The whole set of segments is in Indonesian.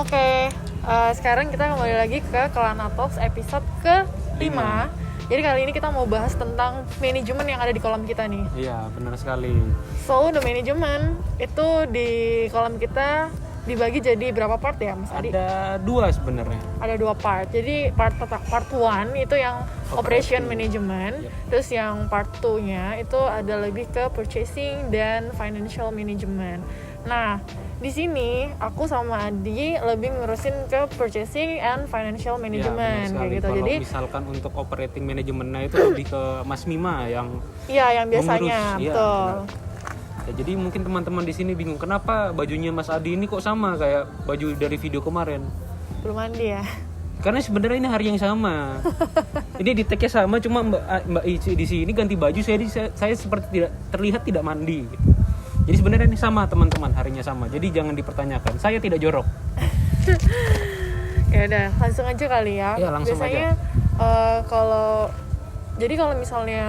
Oke, sekarang kita kembali lagi ke Kelana Talks episode ke-5. Jadi kali ini kita mau bahas tentang manajemen yang ada di kolam kita nih. Iya, benar sekali. So, the management itu di kolam kita dibagi jadi berapa part ya, Mas Adi? Ada 2 sebenarnya. Ada 2 part. Jadi part 1 itu yang operation management. Yep. Terus yang part 2-nya itu ada lebih ke purchasing dan financial management. Nah, di sini aku sama Adi lebih ngurusin ke purchasing and financial management ya, kayak gitu. Kalau Jadi misalkan untuk operating manajemennya itu lebih ke Mas Mima yang yang biasanya mengurus. betul. Ya, jadi mungkin teman-teman di sini bingung kenapa bajunya Mas Adi ini kok sama kayak baju dari video kemarin. Belum mandi ya. Karena sebenarnya ini hari yang sama. Ini di tag-nya sama, cuma Mbak Ici di sini ganti baju, saya seperti terlihat tidak mandi gitu. Jadi sebenarnya ini sama teman-teman, harinya sama. Jadi jangan dipertanyakan. Saya tidak jorok. Ya udah, langsung aja kali ya. Ya, langsung biasanya kalau misalnya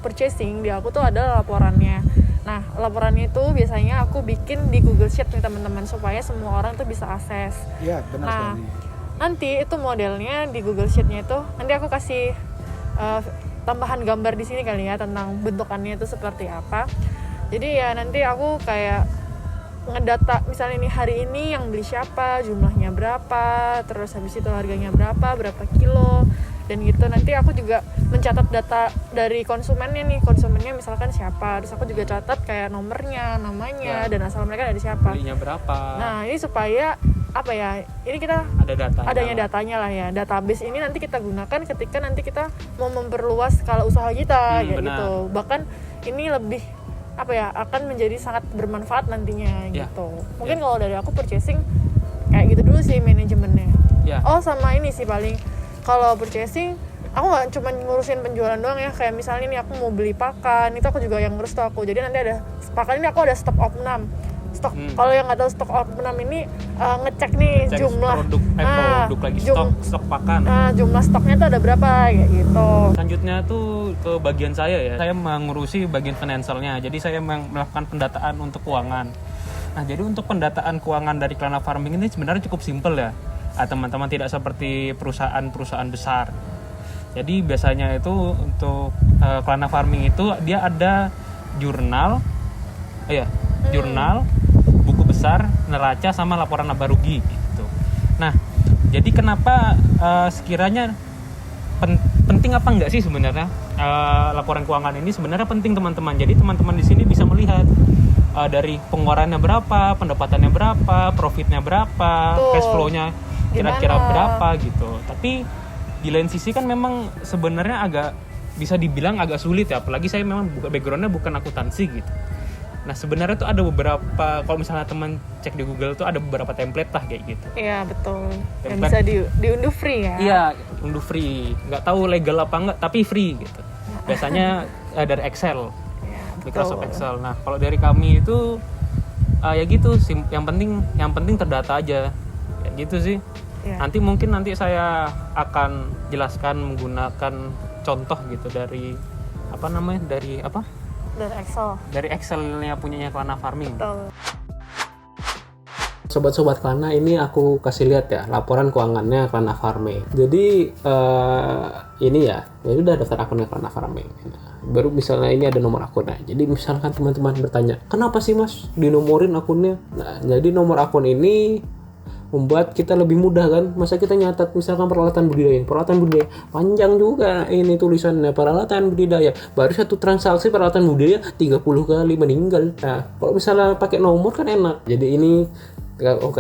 purchasing di aku tuh ada laporannya. Nah, laporannya itu biasanya aku bikin di Google Sheet nih teman-teman supaya semua orang tuh bisa akses. Iya, benar sekali. Nanti itu modelnya di Google Sheet-nya itu nanti aku kasih tambahan gambar di sini kali ya tentang bentukannya itu seperti apa. Jadi ya nanti aku kayak ngedata misalnya nih hari ini yang beli siapa, jumlahnya berapa, terus habis itu harganya berapa kilo dan gitu. Nanti aku juga mencatat data dari konsumennya misalkan siapa, terus aku juga catat kayak nomornya, namanya, dan asal mereka dari siapa, Belinya berapa. Nah ini supaya apa ya, ini kita adanya datanya lah ya. Database ini nanti kita gunakan ketika nanti kita mau memperluas skala usaha kita kayak gitu. Bahkan ini lebih akan menjadi sangat bermanfaat nantinya gitu. Mungkin kalau dari aku purchasing kayak gitu dulu sih manajemennya. Oh sama ini sih paling kalau purchasing aku nggak cuma ngurusin penjualan doang ya. Kayak misalnya nih aku mau beli pakan, itu aku juga yang ngurus tuh aku. Jadi nanti ada pakan ini aku ada stok opnam. Kalau yang nggak tahu stok opnam ini ngecek nih jumlah produk lagi stok pakan. Jumlah stoknya tuh ada berapa kayak gitu. Selanjutnya tuh ke bagian saya ya. Saya mengurusi bagian financialnya. Jadi saya melakukan pendataan untuk keuangan. Nah, jadi untuk pendataan keuangan dari Kelana Farming ini sebenarnya cukup simpel ya. Teman-teman tidak seperti perusahaan-perusahaan besar. Jadi biasanya itu untuk Kelana Farming itu dia ada jurnal, buku besar, neraca, sama laporan laba rugi gitu. Nah, jadi kenapa sekiranya penting apa enggak sih sebenarnya laporan keuangan ini sebenarnya penting teman-teman. Jadi teman-teman di sini bisa melihat dari pengeluarannya berapa, pendapatannya berapa, profitnya berapa, cash flow-nya kira-kira berapa gitu. Tapi di lain sisi kan memang sebenarnya agak bisa dibilang agak sulit ya, apalagi saya memang background-nya bukan akuntansi gitu. Nah sebenarnya tuh ada beberapa, kalau misalnya teman cek di Google tuh ada beberapa template lah kayak gitu. Iya betul. Dan bisa diunduh free ya. Iya, unduh free. Nggak tahu legal apa enggak, tapi free gitu. Biasanya dari Excel, Microsoft Excel. Nah kalau dari kami itu ya gitu. Yang penting terdata aja. Kayak gitu sih. Ya. Nanti saya akan jelaskan menggunakan contoh gitu dari Dari Excel-nya punyanya Kelana Farming. Betul. Sobat-sobat Kelana, ini aku kasih lihat ya laporan keuangannya Kelana Farming. Jadi ini ya udah daftar akunnya Kelana Farming. Baru misalnya ini ada nomor akunnya. Jadi misalkan teman-teman bertanya, kenapa sih Mas dinomorin akunnya? Nah, jadi nomor akun ini membuat kita lebih mudah kan. Masa kita nyatat misalkan peralatan budidaya panjang juga ini tulisannya, peralatan budidaya, baru satu transaksi peralatan budidaya 30 kali meninggal. Nah kalau misalnya pakai nomor kan enak. Jadi ini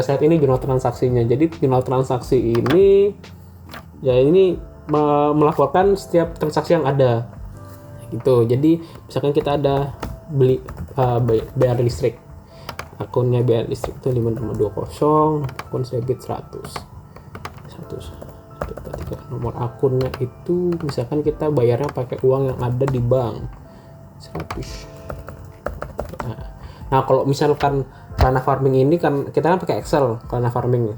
saat ini jurnal transaksinya. Jadi jurnal transaksi ini melaporkan setiap transaksi yang ada gitu. Jadi misalkan kita ada beli bayar listrik, akunnya bayar listrik itu 520, akun debit 100. Nomor akunnya itu misalkan kita bayarnya pakai uang yang ada di bank 100. Nah kalau misalkan Kelana Farming ini kan kita kan pakai Excel Kelana Farming.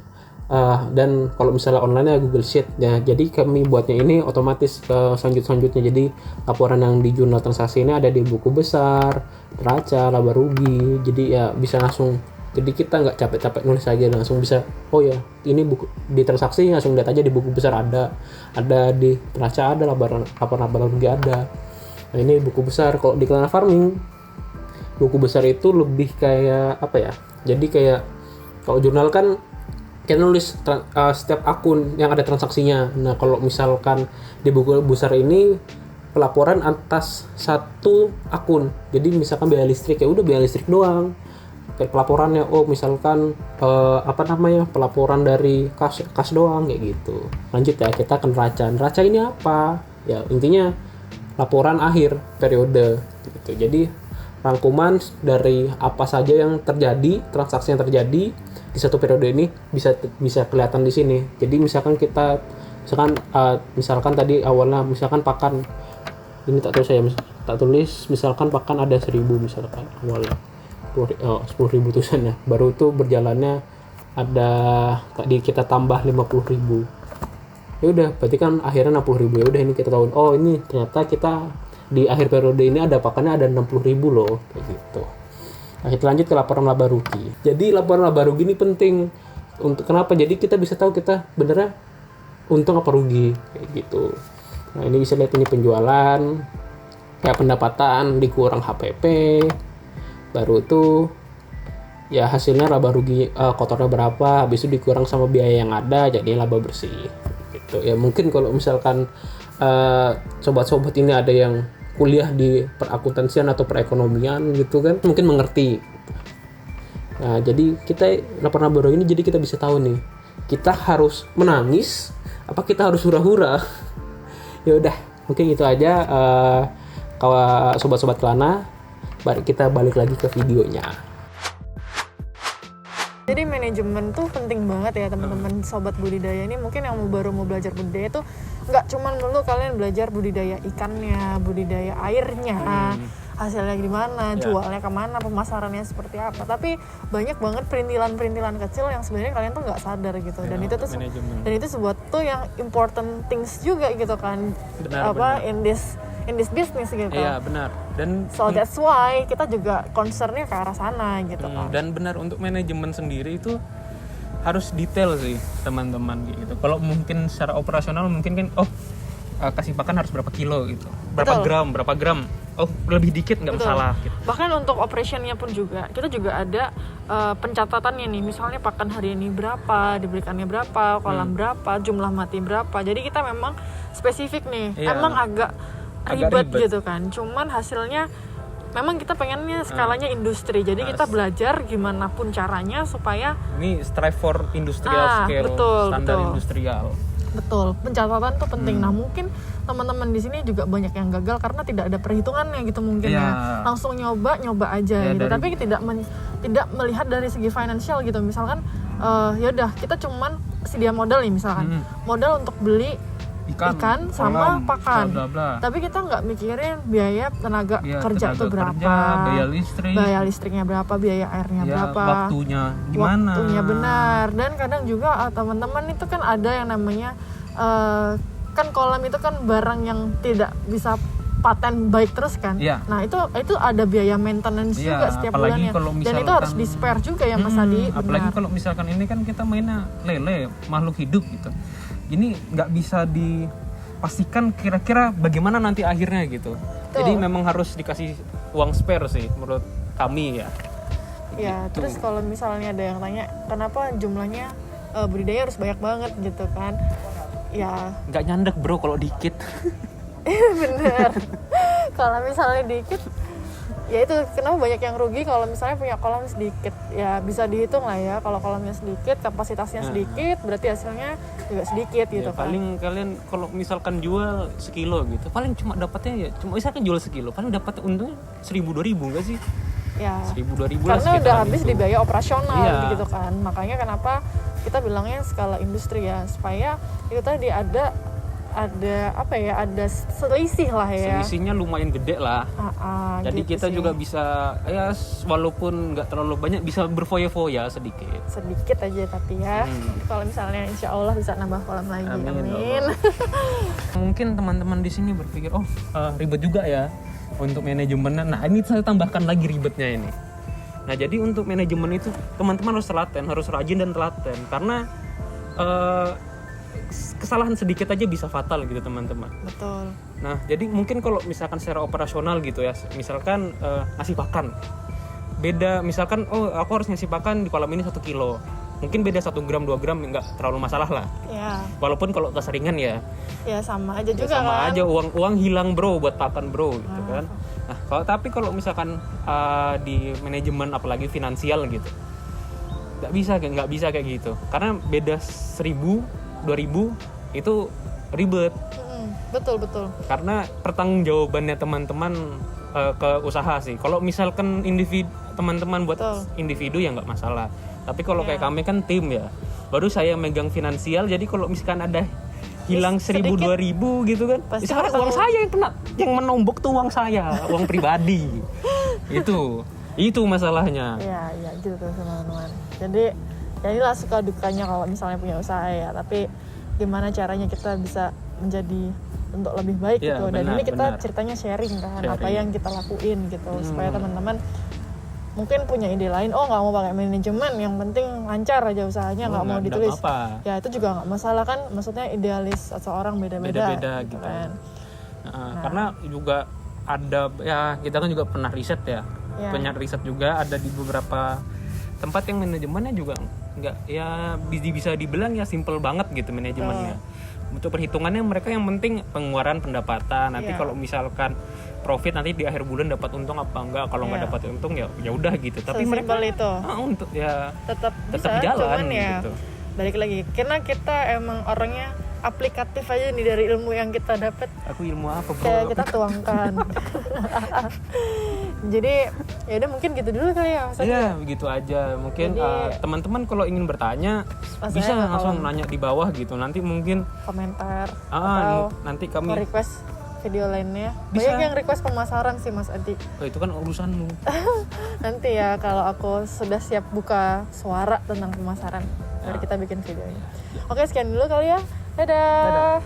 Dan kalau misalnya online ya Google Sheet ya. Jadi kami buatnya ini otomatis ke selanjutnya. Jadi laporan yang di jurnal transaksi ini ada di buku besar, neraca, laba rugi. Jadi ya bisa langsung Jadi kita nggak capek-capek nulis aja, langsung bisa, oh ya ini buku di transaksi langsung lihat aja di buku besar ada di neraca ada, laporan rugi ada. Nah ini buku besar. Kalau di Kelana Farming buku besar itu lebih kayak apa ya? Jadi kayak kalau jurnal kan kita nulis setiap akun yang ada transaksinya. Nah kalau misalkan di buku besar ini pelaporan atas satu akun. Jadi misalkan biaya listrik, ya udah biaya listrik doang. Kayak pelaporannya, oh misalkan pelaporan dari kas doang kayak gitu. Lanjut ya, kita ke neraca ini apa ya, intinya laporan akhir periode gitu. Jadi rangkuman dari apa saja yang terjadi, transaksi yang terjadi di satu periode ini bisa kelihatan di sini. Jadi misalkan tadi awalnya misalkan pakan ini tak tulis misalkan pakan ada 1.000 misalkan awalnya 10.000 tulisannya, baru itu berjalannya ada tadi kita tambah 50.000, ya udah berarti kan akhirnya 60.000. Ya udah ini kita tahu, oh ini ternyata kita di akhir periode ini ada pakannya ada 60.000 loh kayak gitu. Nah kita lanjut ke laporan laba rugi. Jadi laporan laba rugi ini penting untuk kenapa? Jadi kita bisa tahu kita benernya untung apa rugi kayak gitu. Nah ini bisa lihat ini penjualan, kayak pendapatan dikurang HPP, baru itu ya hasilnya laba rugi kotornya berapa, habis itu dikurang sama biaya yang ada, jadi laba bersih gitu. Ya mungkin kalau misalkan sobat-sobat ini ada yang kuliah di perakuntansian atau perekonomian gitu kan, mungkin mengerti. Nah jadi kita laporan laba rugi ini jadi kita bisa tahu nih, kita harus menangis apa kita harus hura-hura. Ya udah mungkin itu aja kalau sobat-sobat Kelana. Kita balik lagi ke videonya. Jadi manajemen tuh penting banget ya teman-teman sobat budidaya ini. Mungkin yang baru mau belajar budidaya tuh nggak cuman dulu kalian belajar budidaya ikannya, budidaya airnya, hasilnya gimana, jualnya kemana, pemasarannya seperti apa. Tapi banyak banget perintilan-perintilan kecil yang sebenarnya kalian tuh nggak sadar gitu. Dan itu tuh itu sebuah tuh yang important things juga gitu kan. Benar. In this business gitu. Iya benar. Dan so that's why kita juga concernnya ke arah sana gitu kan. Dan benar, untuk manajemen sendiri itu harus detail sih teman-teman gitu. Kalau mungkin secara operasional mungkin kan kasih pakan harus berapa kilo gitu, berapa gram, oh lebih dikit nggak masalah gitu. Bahkan untuk operationnya pun juga kita juga ada pencatatannya nih, misalnya pakan hari ini berapa, diberikannya berapa, kolam berapa, jumlah mati berapa. Jadi kita memang spesifik nih. Emang agak ribet gitu kan, cuman hasilnya memang kita pengennya skalanya industri. Jadi kita belajar gimana pun caranya supaya ini strive for industrial scale, standar industrial. Betul, pencatatan tuh penting. Nah mungkin teman-teman di sini juga banyak yang gagal karena tidak ada perhitungannya gitu mungkin ya. Langsung nyoba aja gitu. Tapi tidak melihat dari segi finansial gitu. Misalkan yaudah kita cuman sedia modal nih misalkan, modal untuk beli ikan sama pakan, bla, bla, bla. Tapi kita nggak mikirin biaya tenaga kerja tuh berapa, biaya listriknya berapa, biaya airnya berapa, waktunya gimana, benar. Dan kadang juga teman-teman itu kan ada yang namanya kan kolam itu kan barang yang tidak bisa paten baik terus kan. Nah itu ada biaya maintenance juga setiap bulannya, dan itu harus di spare juga ya Mas Adi. Apalagi kalau misalkan ini kan kita mainnya lele, makhluk hidup gitu. Ini nggak bisa dipastikan kira-kira bagaimana nanti akhirnya gitu. Jadi memang harus dikasih uang spare sih menurut kami ya. Ya gitu. Terus kalau misalnya ada yang tanya kenapa jumlahnya budidaya harus banyak banget gitu kan? Ya nggak nyandek bro kalau dikit. Bener. Kalau misalnya dikit, ya itu kenapa banyak yang rugi kalau misalnya punya kolam sedikit. Ya bisa dihitung lah ya, kalau kolamnya sedikit, kapasitasnya sedikit, berarti hasilnya juga sedikit gitu kan. Paling kalian kalau misalkan jual sekilo gitu, paling cuma dapatnya misalkan jual sekilo, paling dapat untung 1.000-2.000 enggak sih? Ya 1.000-2.000 karena udah habis di biaya operasional gitu kan. Makanya kenapa kita bilangnya skala industri ya, supaya itu tadi ada selisih lah ya. Selisihnya lumayan gede lah. Jadi gitu kita juga bisa ya walaupun nggak terlalu banyak bisa berfoya-foya sedikit aja tapi ya. Kalau misalnya insya Allah bisa nambah kolam lagi. Amin. Mungkin teman-teman di sini berpikir ribet juga ya untuk manajemennya. Nah ini saya tambahkan lagi ribetnya ini. Nah, jadi untuk manajemen itu teman-teman harus telaten, harus rajin dan telaten, karena kesalahan sedikit aja bisa fatal gitu teman-teman. Betul. Nah, jadi mungkin kalau misalkan secara operasional gitu ya, misalkan ngasih pakan, beda misalkan aku harus ngasih pakan di kolam ini 1 kilo, mungkin beda 1 gram 2 gram nggak terlalu masalah lah. Ya. Walaupun kalau keseringan ya Sama aja juga sama kan. aja uang hilang bro buat pakan bro gitu kan. Nah, kalau misalkan di manajemen apalagi finansial gitu, nggak bisa kayak gitu, karena beda 1.000 2.000 itu ribet. Betul. Karena pertanggungjawabannya teman-teman ke usaha sih. Kalau misalkan teman-teman buat individu ya nggak masalah. Tapi kalau kayak kami kan tim ya, baru saya megang finansial, jadi kalau misalkan ada hilang 1.000 2.000 gitu kan, misalkan uang saya yang menombok tuh uang saya, uang pribadi. itu masalahnya. Iya gitu teman-teman. Jadi ya inilah suka dukanya kalau misalnya punya usaha ya, tapi gimana caranya kita bisa menjadi untuk lebih baik gitu. Dan ini kita ceritanya sharing kan, apa yang kita lakuin gitu, supaya teman-teman mungkin punya ide lain, nggak mau pakai manajemen, yang penting lancar aja usahanya, nggak mau ditulis, ya itu juga nggak masalah kan, maksudnya idealis seseorang beda-beda gitu kan. Karena juga ada ya, kita kan juga pernah riset ya, banyak riset juga ada di beberapa tempat yang manajemennya juga nggak ya, bisa dibilang ya simple banget gitu manajemennya. Untuk perhitungannya mereka yang penting pengeluaran, pendapatan. Nanti kalau misalkan profit nanti di akhir bulan dapat untung apa enggak, kalau nggak dapat untung ya udah gitu. Tapi mereka itu untuk ya tetap jalan cuman ya gitu. Balik lagi karena kita emang orangnya aplikatif aja nih dari ilmu yang kita dapat. Aku ilmu apa bro? Kayak kita tuangkan. Jadi ya udah mungkin gitu dulu kali ya. Iya begitu aja. Mungkin teman-teman kalau ingin bertanya bisa langsung nanya di bawah gitu. Nanti mungkin komentar atau nanti kami request video lainnya. Bisa. Banyak yang request pemasaran sih Mas Adi. Itu kan urusanmu. Nanti ya kalau aku sudah siap buka suara tentang pemasaran, baru kita bikin videonya. Oke, sekian dulu kali ya. Dadah.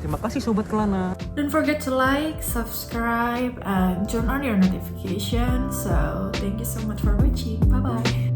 Terima kasih Sobat Kelana. Don't forget to like, subscribe, and turn on your notifications. So, thank you so much for watching. Bye-bye.